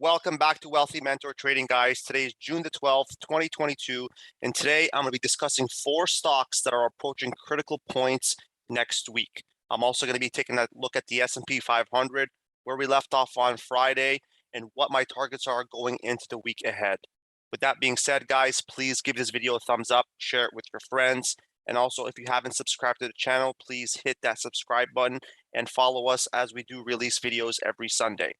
Welcome back to Wealthy Mentor Trading, guys. Today is June the 12th, 2022, and today I'm going to be discussing 4 stocks that are approaching critical points next week. I'm also going to be taking a look at the S&P 500, where we left off on Friday, and what my targets are going into the week ahead. With that being said, guys, please give this video a thumbs up, share it with your friends, and also if you haven't subscribed to the channel, please hit that subscribe button and follow us as we do release videos every Sunday.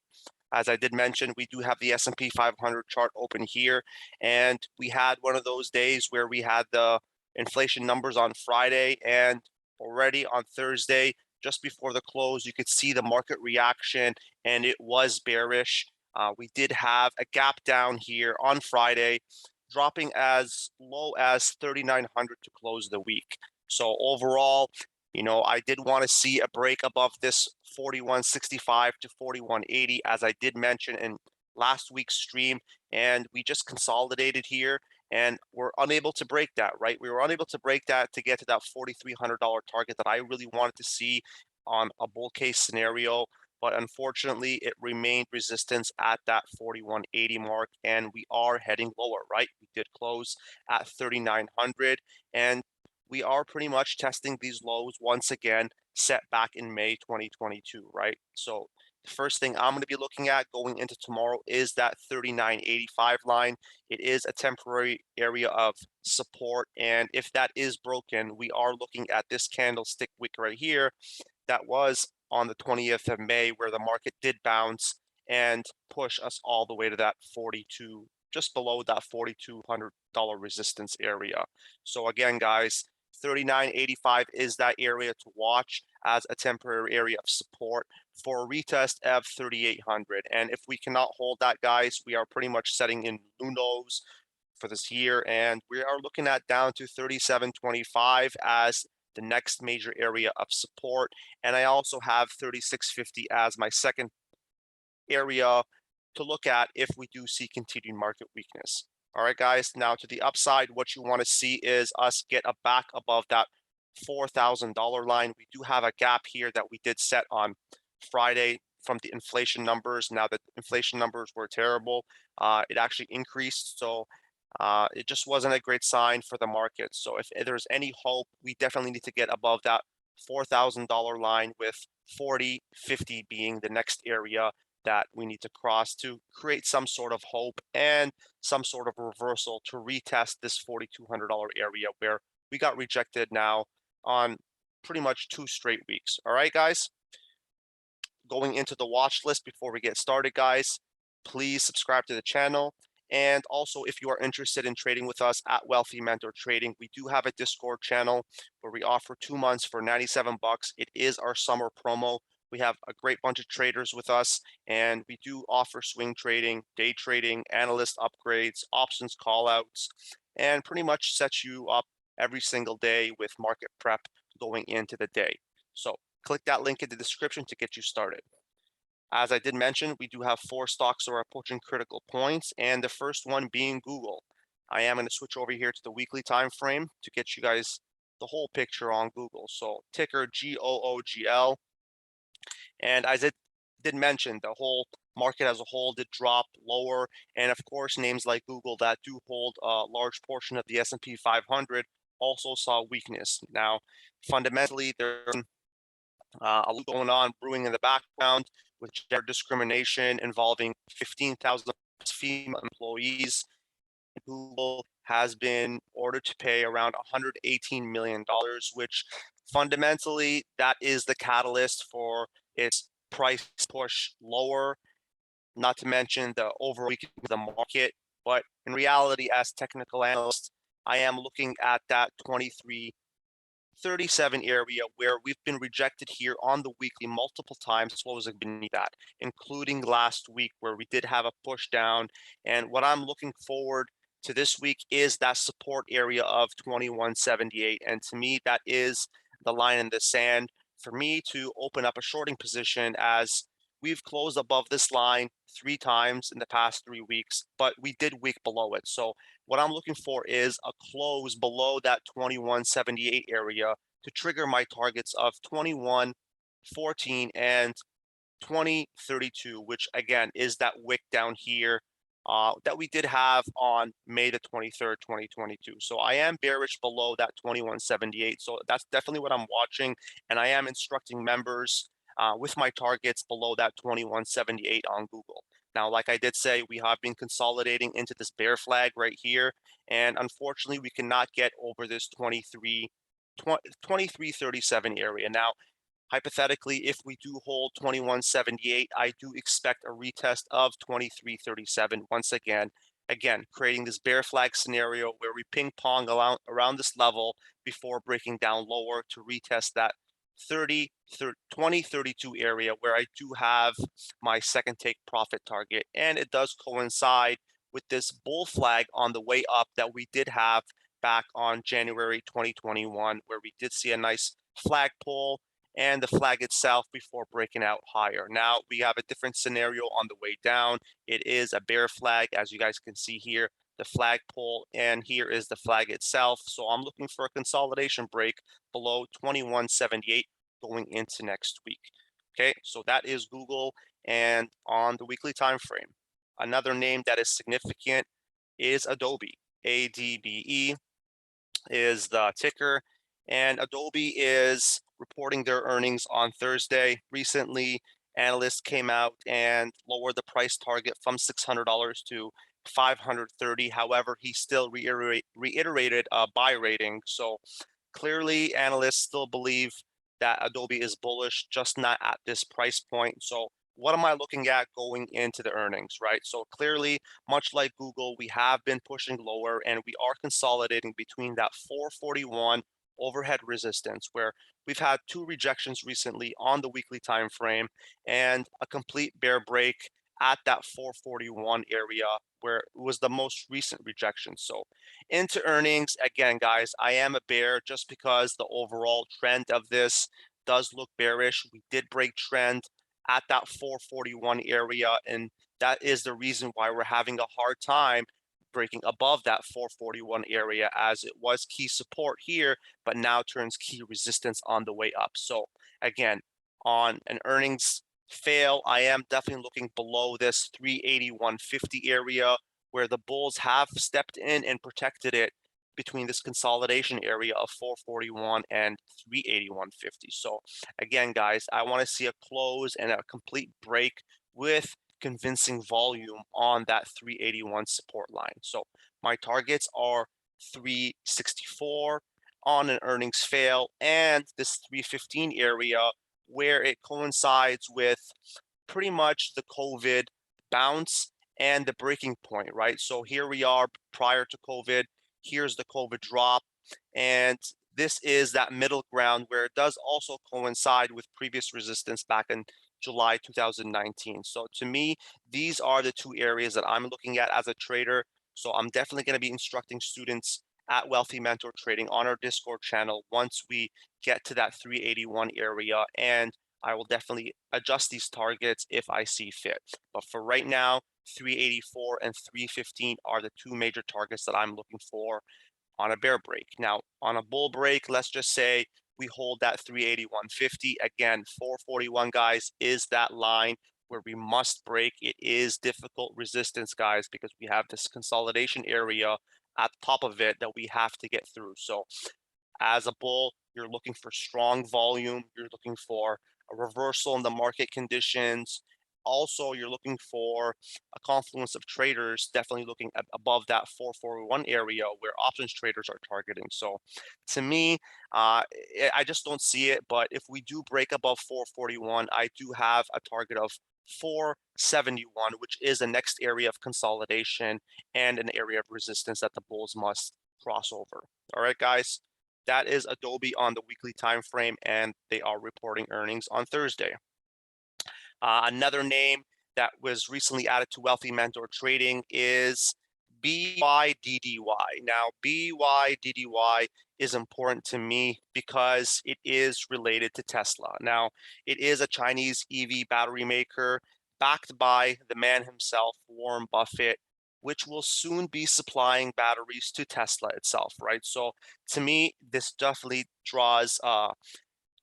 As I did mention, we do have the S&P 500 chart open here, and we had one of those days where we had the inflation numbers on Friday, and already on Thursday, just before the close, you could see the market reaction, and it was bearish. We did have a gap down here on Friday, dropping as low as 3,900 to close the week. So overall, I did want to see a break above this 41.65 to 41.80, as I did mention in last week's stream, and we just consolidated here and we're unable to break that, right? We were unable to break that to get to that $4,300 target that I really wanted to see on a bull case scenario, but unfortunately it remained resistance at that 41.80 mark, and we are heading lower, right? We did close at 3,900, and we are pretty much testing these lows once again, set back in May 2022, right? So the first thing I'm going to be looking at going into tomorrow is that 39.85 line. It is a temporary area of support, and if that is broken, we are looking at this candlestick wick right here that was on the 20th of May, where the market did bounce and push us all the way to that 42, just below that $4,200 resistance area. So again, guys, 39.85 is that area to watch as a temporary area of support for a retest of 3,800. And if we cannot hold that, guys, we are pretty much setting in new lows for this year, and we are looking at down to 37.25 as the next major area of support. And I also have 36.50 as my second area to look at if we do see continued market weakness. All right, guys, now to the upside, what you want to see is us get a back above that $4,000 line. We do have a gap here that we did set on Friday from the inflation numbers. Now that inflation numbers were terrible, it actually increased. So it just wasn't a great sign for the market. So if there's any hope, we definitely need to get above that $4,000 line, with 40.50 being the next area that we need to cross to create some sort of hope and some sort of reversal to retest this $4,200 area where we got rejected now on pretty much 2 straight weeks. All right, guys, going into the watch list before we get started, guys, please subscribe to the channel. And also, if you are interested in trading with us at Wealthy Mentor Trading, we do have a Discord channel where we offer 2 months for 97 bucks. It is our summer promo. We have a great bunch of traders with us, and we do offer swing trading, day trading, analyst upgrades, options callouts, and pretty much set you up every single day with market prep going into the day. So click that link in the description to get you started. As I did mention, we do have 4 stocks that are approaching critical points, and the first one being Google. I am going to switch over here to the weekly time frame to get you guys the whole picture on Google. So ticker GOOGL. And as I did mention, the whole market as a whole did drop lower, and of course names like Google that do hold a large portion of the S&P 500 also saw weakness. Now fundamentally, there's a lot going on brewing in the background with gender discrimination involving 15,000 female employees. Google has been ordered to pay around $118 million, which fundamentally that is the catalyst for its price push lower, not to mention the overall weakening of the market. But in reality, as technical analyst, I am looking at that 23.37 area where we've been rejected here on the weekly multiple times, as well as beneath that, including last week where we did have a push down. And what I'm looking forward to this week is that support area of 21.78, and to me that is the line in the sand for me to open up a shorting position, as we've closed above this line 3 times in the past 3 weeks, but we did wick below it. So what I'm looking for is a close below that 21.78 area to trigger my targets of 21.14 and 2032, which again is that wick down here that we did have on May the 23rd, 2022. So I am bearish below that 2178. So that's definitely what I'm watching. And I am instructing members with my targets below that 2178 on Google. Now, like I did say, we have been consolidating into this bear flag right here. And unfortunately, we cannot get over this 2337 area. Now, hypothetically, if we do hold 2178, I do expect a retest of 2337 once again. Again, creating this bear flag scenario where we ping pong around this level before breaking down lower to retest that 2032 area where I do have my second take profit target. And it does coincide with this bull flag on the way up that we did have back on January 2021, where we did see a nice flag pull and the flag itself before breaking out higher. Now we have a different scenario on the way down. It is a bear flag, as you guys can see here, the flag pull, and here is the flag itself. So I'm looking for a consolidation break below 2178 going into next week. Okay, so that is Google. And on the weekly time frame, another name that is significant is Adobe. ADBE is the ticker, and Adobe is reporting their earnings on Thursday. Recently, analysts came out and lowered the price target from $600 to $530. However, he still reiterated a buy rating. So clearly, analysts still believe that Adobe is bullish, just not at this price point. So what am I looking at going into the earnings, right? So clearly, much like Google, we have been pushing lower and we are consolidating between that 441 overhead resistance, where we've had two rejections recently on the weekly time frame and a complete bear break at that 441 area where it was the most recent rejection. So into earnings, again, guys, I am a bear just because the overall trend of this does look bearish. We did break trend at that 441 area, and that is the reason why we're having a hard time breaking above that 441 area, as it was key support here, but now turns key resistance on the way up. So again, on an earnings fail, I am definitely looking below this 381.50 area where the bulls have stepped in and protected it between this consolidation area of 441 and 381.50. So again, guys, I want to see a close and a complete break with convincing volume on that 381 support line. So my targets are 364 on an earnings fail and this 315 area where it coincides with pretty much the COVID bounce and the breaking point, right? So here we are prior to COVID, here's the COVID drop, and this is that middle ground where it does also coincide with previous resistance back in July 2019. So to me, these are the two areas that I'm looking at as a trader. So I'm definitely going to be instructing students at Wealthy Mentor Trading on our Discord channel once we get to that 381 area, and I will definitely adjust these targets if I see fit. But for right now, 384 and 315 are the two major targets that I'm looking for on a bear break. Now, on a bull break, let's just say we hold that 381.50. Again, 441, guys, is that line where we must break. It is difficult resistance, guys, because we have this consolidation area at the top of it that we have to get through. So as a bull, you're looking for strong volume. You're looking for a reversal in the market conditions. Also, you're looking for a confluence of traders definitely looking at above that 441 area where options traders are targeting. So to me, I just don't see it. But if we do break above 441, I do have a target of 471, which is the next area of consolidation and an area of resistance that the bulls must cross over. All right, guys. That is Adobe on the weekly time frame, and they are reporting earnings on Thursday. Another name that was recently added to Wealthy Mentor Trading is BYDDY. Now, BYDDY is important to me because it is related to Tesla. Now, it is a Chinese EV battery maker backed by the man himself, Warren Buffett, which will soon be supplying batteries to Tesla itself, right? So to me, this definitely draws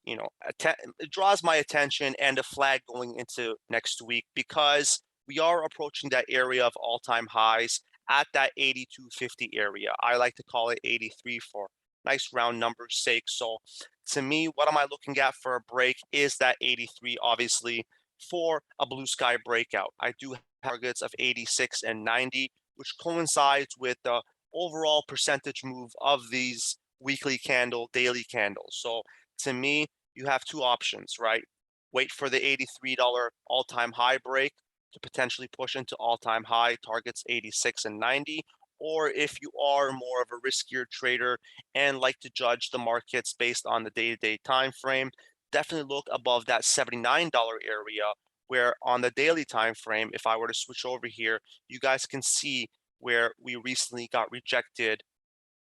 it draws my attention and a flag going into next week because we are approaching that area of all-time highs at that 82.50 area. I like to call it 83 for nice round numbers sake. So to me, what am I looking at for a break is that 83, obviously, for a blue sky breakout. I do have targets of 86 and 90, which coincides with the overall percentage move of these weekly candle, daily candles. So to me, you have two options, right? Wait for the $83 all-time high break to potentially push into all-time high targets 86 and 90. Or if you are more of a riskier trader and like to judge the markets based on the day-to-day time frame, definitely look above that $79 area, where on the daily time frame, if I were to switch over here, you guys can see where we recently got rejected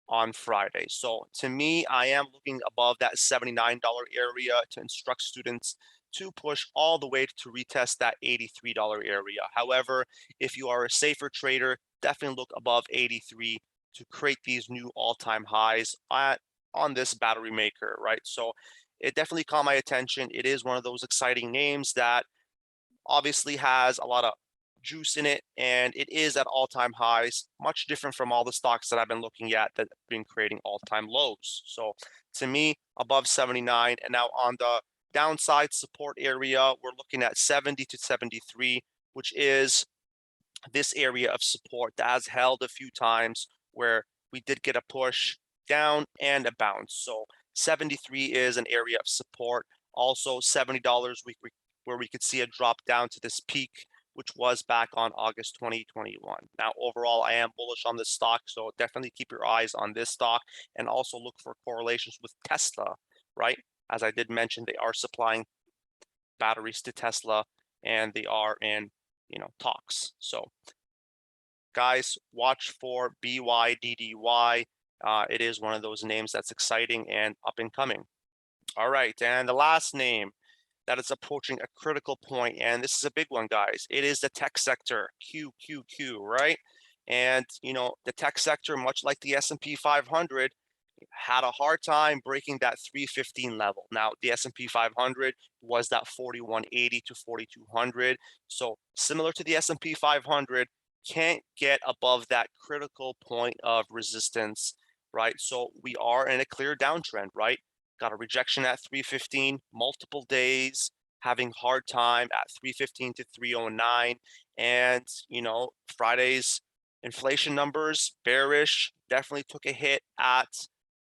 on Friday. So to me, I am looking above that $79 area to instruct students to push all the way to retest that $83 area. However, if you are a safer trader, definitely look above 83 to create these new all-time highs on this battery maker, right? So it definitely caught my attention. It is one of those exciting names that obviously has a lot of juice in it, and it is at all-time highs, much different from all the stocks that I've been looking at that have been creating all-time lows. So to me, above 79, and now on the downside support area, we're looking at 70 to 73, which is this area of support that has held a few times where we did get a push down and a bounce. So 73 is an area of support. Also $70 where we could see a drop down to this peak, which was back on August 2021. Now, overall, I am bullish on this stock, so definitely keep your eyes on this stock and also look for correlations with Tesla, right? As I did mention, they are supplying batteries to Tesla and they are in, talks. So guys, watch for BYDDY. It is one of those names that's exciting and up and coming. All right, and the last name that is approaching a critical point, and this is a big one, guys. It is the tech sector, QQQ, right? And the tech sector, much like the S&P 500, had a hard time breaking that 315 level. Now, the S&P 500 was that 4180 to 4200. So similar to the S&P 500, can't get above that critical point of resistance, right? So we are in a clear downtrend, right? Got a rejection at 315, multiple days, having hard time at 315 to 309. And, Friday's inflation numbers, bearish, definitely took a hit at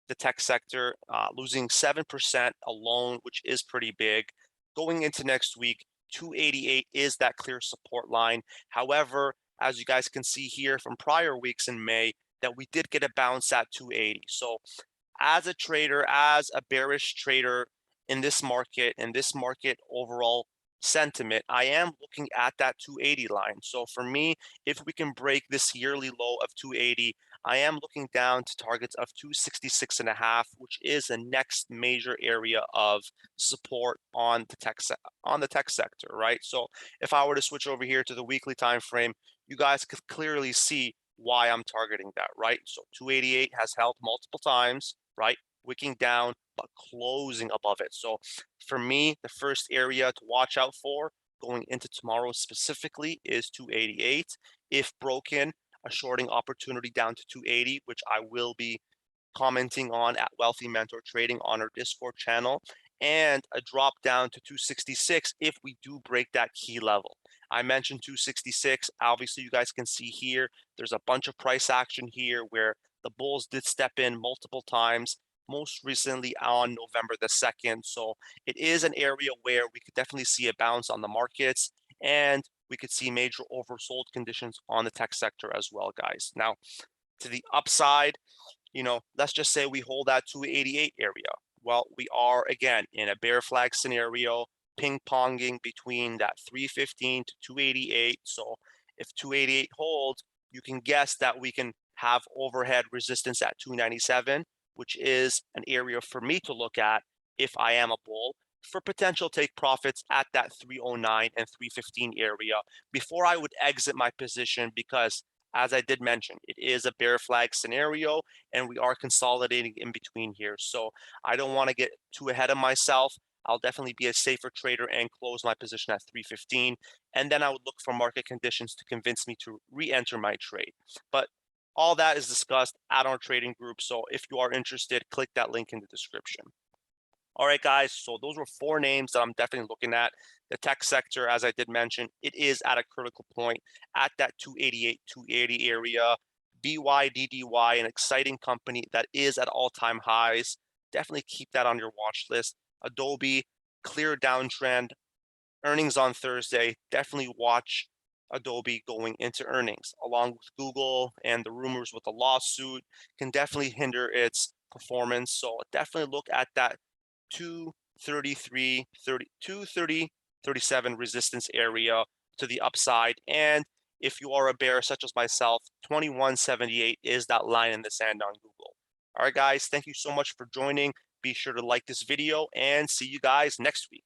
the tech sector, losing 7% alone, which is pretty big. Going into next week, 288 is that clear support line. However, as you guys can see here from prior weeks in May, that we did get a bounce at 280. So as a trader, as a bearish trader in this market overall sentiment, I am looking at that 280 line. So for me, if we can break this yearly low of 280, I am looking down to targets of 266.5, which is the next major area of support on the tech sector, right? So if I were to switch over here to the weekly time frame, you guys could clearly see why I'm targeting that, right? So 288 has held multiple times, right? Wicking down, but closing above it. So for me, the first area to watch out for going into tomorrow specifically is 288. If broken, a shorting opportunity down to 280, which I will be commenting on at Wealthy Mentor Trading on our Discord channel, and a drop down to 266 if we do break that key level. I mentioned 266. Obviously, you guys can see here, there's a bunch of price action here where the bulls did step in multiple times, most recently on November the 2nd. So it is an area where we could definitely see a bounce on the markets, and we could see major oversold conditions on the tech sector as well, guys. Now, to the upside, let's just say we hold that 288 area. Well, we are, again, in a bear flag scenario, ping-ponging between that 315 to 288. So if 288 holds, you can guess that we can have overhead resistance at 297, which is an area for me to look at if I am a bull, for potential take profits at that 309 and 315 area before I would exit my position, because as I did mention, it is a bear flag scenario and we are consolidating in between here. So I don't want to get too ahead of myself. I'll definitely be a safer trader and close my position at 315. And then I would look for market conditions to convince me to re-enter my trade. But all that is discussed at our trading group. So if you are interested, click that link in the description. All right, guys, so those were 4 names that I'm definitely looking at. The tech sector, as I did mention, it is at a critical point at that 288, 280 area. BYDDY, an exciting company that is at all-time highs. Definitely keep that on your watch list. Adobe, clear downtrend. Earnings on Thursday. Definitely watch Adobe going into earnings, along with Google, and the rumors with the lawsuit can definitely hinder its performance. So definitely look at that 233, 230, 37 resistance area to the upside. And if you are a bear such as myself, 2178 is that line in the sand on Google. All right, guys, thank you so much for joining. Be sure to like this video and see you guys next week.